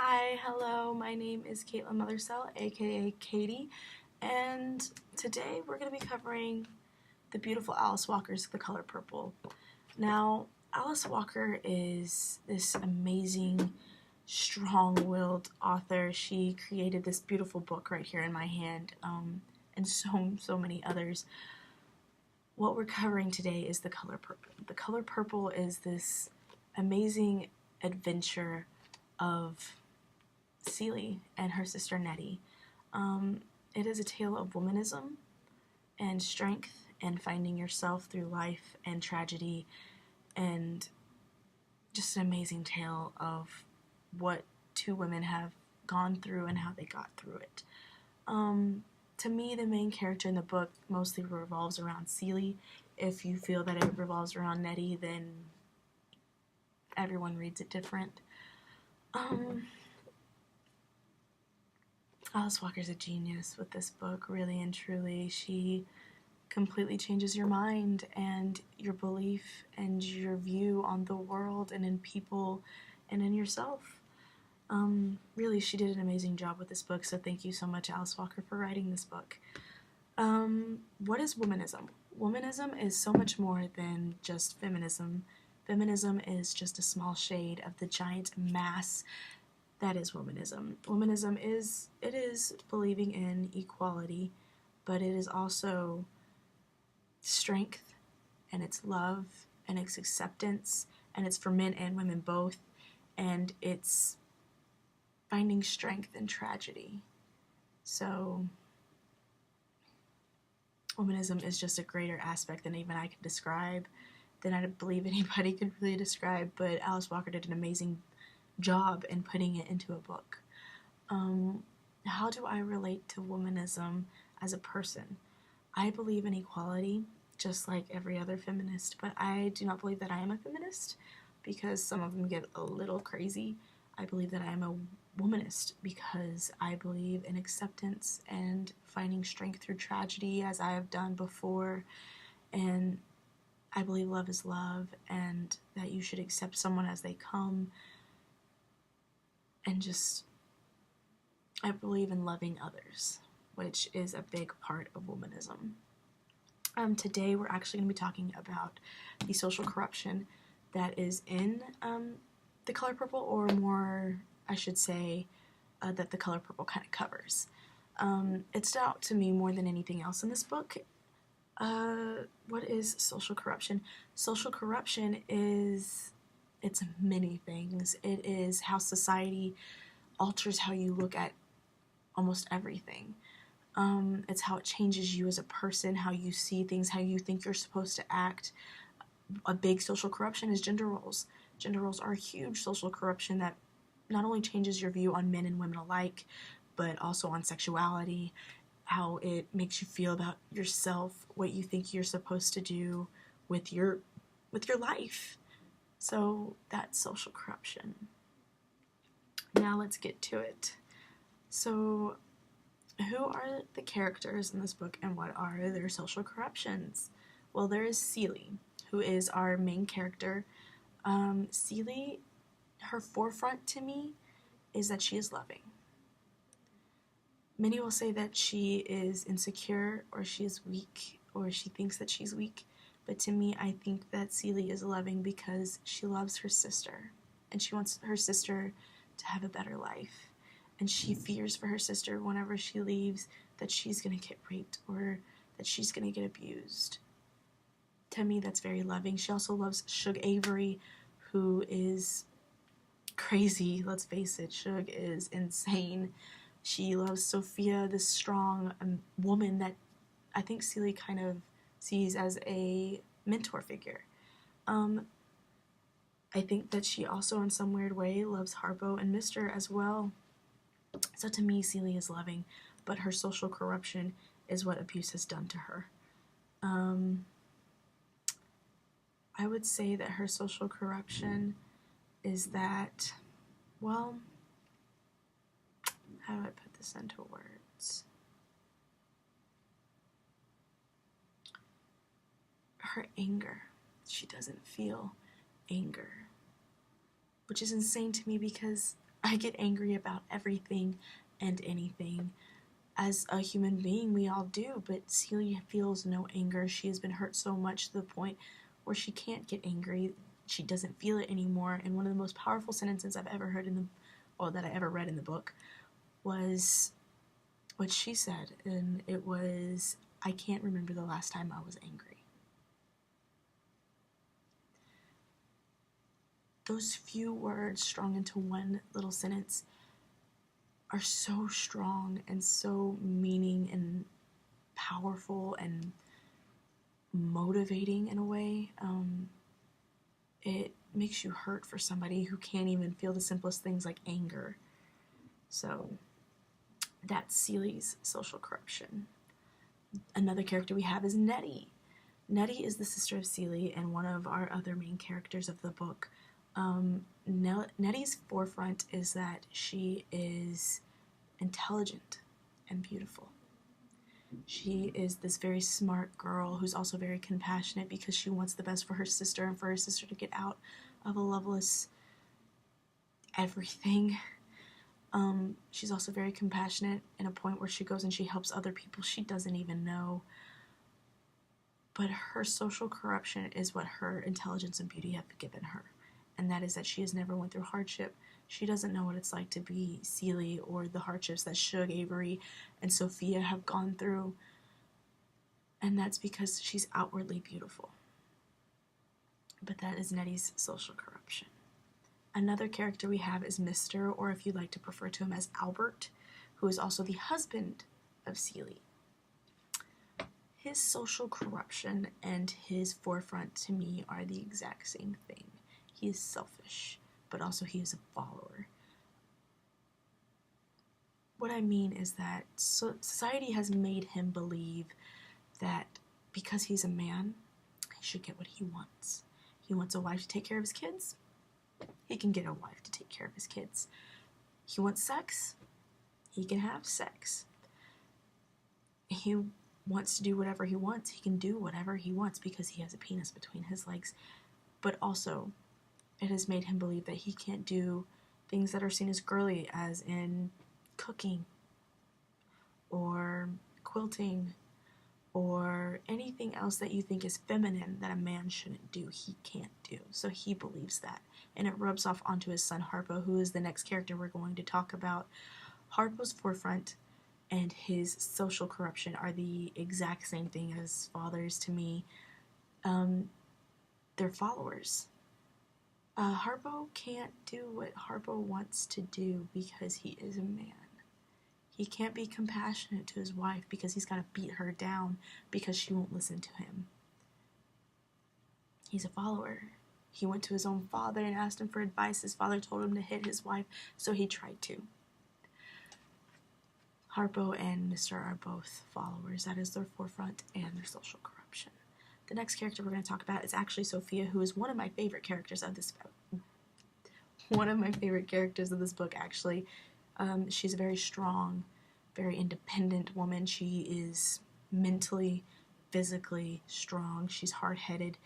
Hi, hello, my name is Katlyn Mothersell, aka Katie, and today we're going to be covering the beautiful Alice Walker's The Color Purple. Now, Alice Walker is this amazing, strong-willed author. She created this beautiful book right here in my hand, and so many others. What we're covering today is The Color Purple. The Color Purple is this amazing adventure of Celie and her sister Nettie. It is a tale of womanism and strength and finding yourself through life and tragedy, and just an amazing tale of what two women have gone through and how they got through it. To me, the main character in the book mostly revolves around Celie. If you feel that it revolves around Nettie, then everyone reads it different. Alice Walker's a genius with this book, really and truly. She completely changes your mind and your belief and your view on the world and in people and in yourself. Really, she did an amazing job with this book, so thank you so much, Alice Walker, for writing this book. What is womanism? Womanism is so much more than just feminism. Feminism is just a small shade of the giant mass that is womanism. Womanism is believing in equality, but it is also strength, and it's love, and it's acceptance, and it's for men and women both, and it's finding strength in tragedy. So womanism is just a greater aspect than even I could describe, than I believe anybody could really describe, but Alice Walker did an amazing job in putting it into a book. How do I relate to womanism as a person? I believe in equality, just like every other feminist, but I do not believe that I am a feminist, because some of them get a little crazy. I believe that I am a womanist because I believe in acceptance and finding strength through tragedy, as I have done before, and I believe love is love, and that you should accept someone as they come, and just, I believe in loving others, which is a big part of womanism. Today we're actually going to be talking about the social corruption that is in The Color Purple, or more, I should say, that The Color Purple kind of covers. It stood out to me more than anything else in this book. What is social corruption? Social corruption it's many things. It is how society alters how you look at almost everything. It's how it changes you as a person, how you see things, how you think you're supposed to act. A big social corruption is gender roles. Gender roles are a huge social corruption that not only changes your view on men and women alike, but also on sexuality, how it makes you feel about yourself, what you think you're supposed to do with your life. So that's social corruption. Now let's get to it. So who are the characters in this book and what are their social corruptions? Well, there is Celie, who is our main character. Celie, her forefront to me is that she is loving. Many will say that she is insecure, or she is weak, or she thinks that she's weak. But to me, I think that Celie is loving because she loves her sister, and she wants her sister to have a better life. And she fears for her sister whenever she leaves that she's going to get raped or that she's going to get abused. To me, that's very loving. She also loves Shug Avery, who is crazy. Let's face it, Shug is insane. She loves Sophia, this strong woman that I think Celie kind of sees as a mentor figure. I think that she also, in some weird way, loves Harpo and Mr. as well. So to me, Celie is loving, but her social corruption is what abuse has done to her. I would say that her social corruption is that, well, how do I put this into words? Her anger. She doesn't feel anger, which is insane to me because I get angry about everything and anything. As a human being, we all do, but Celia feels no anger. She has been hurt so much to the point where she can't get angry. She doesn't feel it anymore. And one of the most powerful sentences I've ever heard that I ever read in the book was what she said, and it was, "I can't remember the last time I was angry." Those few words strung into one little sentence are so strong and so meaning and powerful and motivating in a way. It makes you hurt for somebody who can't even feel the simplest things like anger. So that's Celie's social corruption. Another character we have is Nettie. Nettie is the sister of Celie and one of our other main characters of the book. Nettie's forefront is that she is intelligent and beautiful. She is this very smart girl who's also very compassionate because she wants the best for her sister and for her sister to get out of a loveless everything. She's also very compassionate in a point where she goes and she helps other people she doesn't even know. But her social corruption is what her intelligence and beauty have given her. And that is that she has never went through hardship. She doesn't know what it's like to be Celie or the hardships that Shug, Avery, and Sophia have gone through. And that's because she's outwardly beautiful. But that is Nettie's social corruption. Another character we have is Mr., or if you'd like to refer to him as Albert, who is also the husband of Celie. His social corruption and his forefront to me are the exact same thing. He is selfish, but also he is a follower. What I mean is that society has made him believe that because he's a man, he should get what he wants. He wants a wife to take care of his kids. He can get a wife to take care of his kids. He wants sex. He can have sex. He wants to do whatever he wants. He can do whatever he wants because he has a penis between his legs. But also, it has made him believe that he can't do things that are seen as girly, as in cooking or quilting or anything else that you think is feminine that a man shouldn't do, he can't do. So he believes that. And it rubs off onto his son Harpo, who is the next character we're going to talk about. Harpo's forefront and his social corruption are the exact same thing as fathers to me. They're followers. Harpo can't do what Harpo wants to do because he is a man. He can't be compassionate to his wife because he's got to beat her down because she won't listen to him. He's a follower. He went to his own father and asked him for advice. His father told him to hit his wife, so he tried to. Harpo and Mr. are both followers. That is their forefront and their social corruption. The next character we're going to talk about is actually Sophia, who is one of my favorite characters of this book. Actually. She's a very strong, very independent woman. She is mentally, physically strong. She's hard-headed.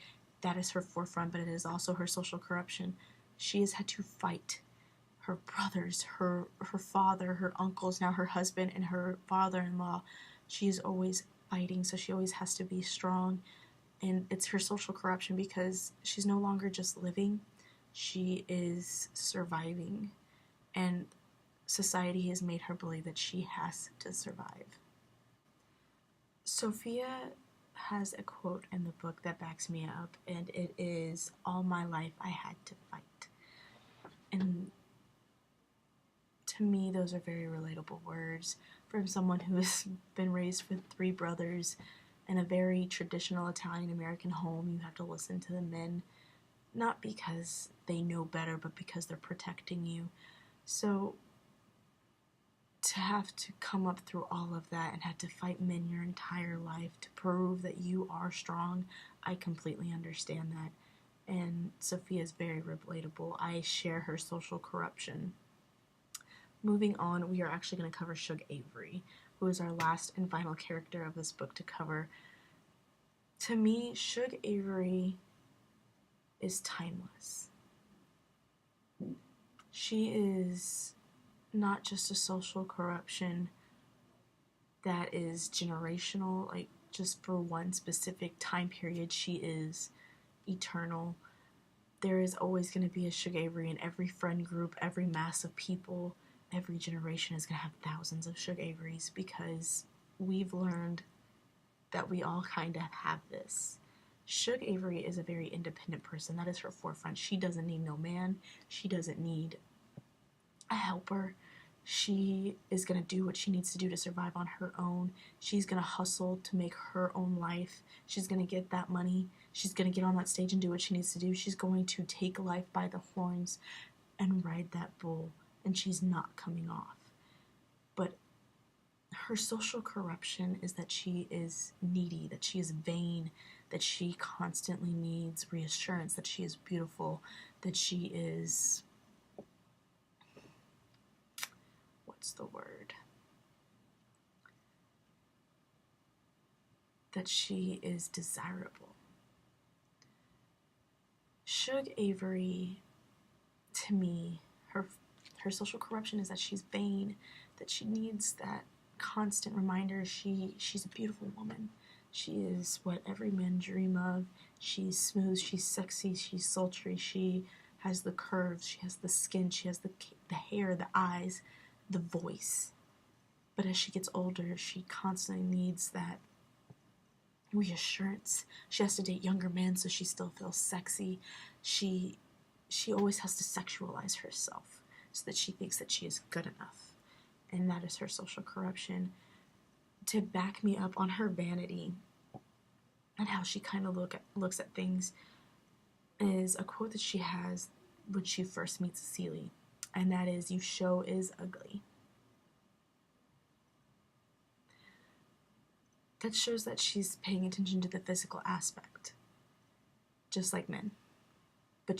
That is her forefront, but it is also her social corruption. She has had to fight her brothers, her father, her uncles, now her husband, and her father-in-law. She is always fighting, so she always has to be strong. And it's her social corruption because she's no longer just living. She is surviving. And society has made her believe that she has to survive. Sophia has a quote in the book that backs me up, and it is, "All my life I had to fight." And to me, those are very relatable words from someone who has been raised with 3 brothers in a very traditional Italian-American home. You have to listen to the men, not because they know better, but because they're protecting you. So to have to come up through all of that and have to fight men your entire life to prove that you are strong, I completely understand that. And Sophia is very relatable. I share her social corruption. Moving on, we are actually going to cover Shug Avery, who is our last and final character of this book to cover. To me, Shug Avery is timeless. She is not just a social corruption that is generational, like just for one specific time period. She is eternal. There is always going to be a Shug Avery in every friend group, every mass of people. Every generation is going to have thousands of Shug Averys because we've learned that we all kind of have this. Shug Avery is a very independent person. That is her forefront. She doesn't need no man. She doesn't need a helper. She is going to do what she needs to do to survive on her own. She's going to hustle to make her own life. She's going to get that money. She's going to get on that stage and do what she needs to do. She's going to take life by the horns and ride that bull, and she's not coming off. But her social corruption is that she is needy, that she is vain, that she constantly needs reassurance, that she is beautiful, that she is... what's the word? That she is desirable. Shug Avery, to me, her social corruption is that she's vain, that she needs that constant reminder she's a beautiful woman. She is what every man dream of. She's smooth, she's sexy, she's sultry, she has the curves, she has the skin, she has the hair, the eyes, the voice. But as she gets older, she constantly needs that reassurance. She has to date younger men so she still feels sexy. She always has to sexualize herself so that she thinks that she is good enough. And that is her social corruption. To back me up on her vanity and how she kind of looks at things is a quote that she has when she first meets Celie, and that is, "You show is ugly." That shows that she's paying attention to the physical aspect, just like men. But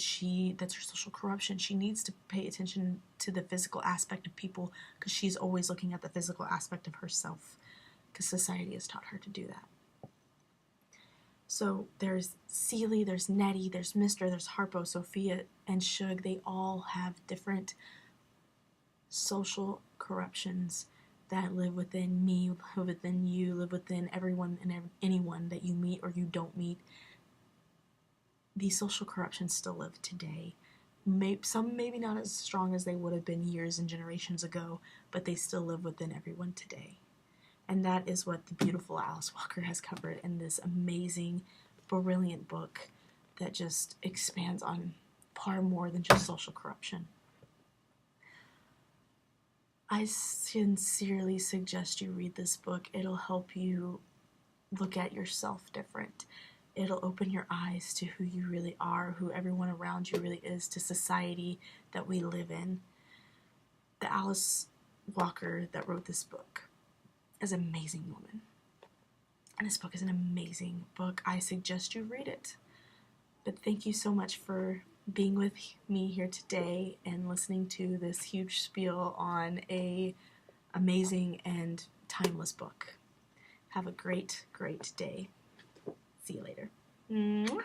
that's her social corruption. She needs to pay attention to the physical aspect of people because she's always looking at the physical aspect of herself because society has taught her to do that. So there's Celie, there's Nettie, there's Mister, there's Harpo, Sophia, and Shug. They all have different social corruptions that live within me, live within you, live within everyone and anyone that you meet or you don't meet. These social corruptions still live today. Some maybe not as strong as they would have been years and generations ago, but they still live within everyone today. And that is what the beautiful Alice Walker has covered in this amazing, brilliant book that just expands on far more than just social corruption. I sincerely suggest you read this book. It'll help you look at yourself different. It'll open your eyes to who you really are, who everyone around you really is, to society that we live in. The Alice Walker that wrote this book is an amazing woman. And this book is an amazing book. I suggest you read it. But thank you so much for being with me here today and listening to this huge spiel on a amazing and timeless book. Have a great, great day. See you later. Mwah.